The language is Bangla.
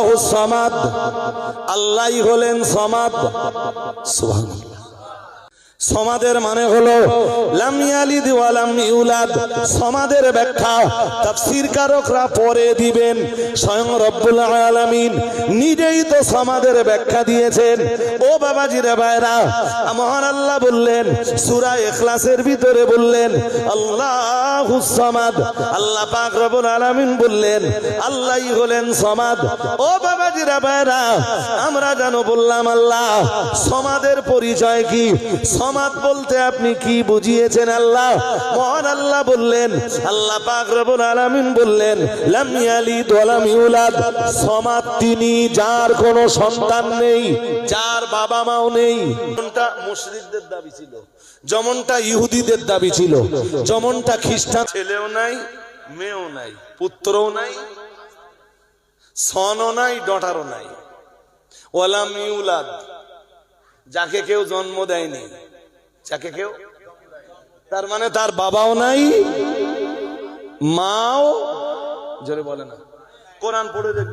আল্লাহুস সামাদ, আল্লাহই হলেন সমাদ। সুবহানাল্লাহ। সমাদের মানে হলো লাম ইয়ালিদ ওয়া লাম ইউলাদ। সমাদের ব্যাখ্যা তাফসীর কারকরা পরে দিবেন, স্বয়ং রব্বুল আলামিন নিজেই তো সমাদের ব্যাখ্যা দিয়েছেন। ও বাবাজিরা ভাইরা, মহান আল্লাহ বললেন সূরা ইখলাসের ভিতরে বললেন আল্লাহুস সামাদ, আল্লাহ পাক রব্বুল আলামিন বললেন আল্লাহই হলেন সমাদ। ও বাবাজিরা ভাইরা, আমরা জানো বললাম আল্লাহ সমাদের পরিচয় কি? সমাদ বলতে আপনি কি বুঝিয়েছেন? আল্লাহ মহান আল্লাহ বললেন, আল্লাহ পাক রব্বুল আলামিন বললেন লাম ইয়ালিদ ওয়া লাম ইউলাদ। সমাদ তিনি যার কোনো সন্তান নেই, যার বাবা মাও নেই। যেমনটা মুশরিকদের দাবি ছিল, যেমনটা ইহুদিদের দাবি ছিল, যেমনটা খ্রিস্টান, ছেলেও নাই, মেয়েও নাই, পুত্রও নাই, সনও নাই, ডটারও নাই। ওয়া লাম ইউলাদ, যাকে কেউ জন্ম দেয়নি, যাকে কেউ, তার মানে তার বাবাও নাই, মাও, জোরে বলে না, কোরআন পড়ে দেখবেন।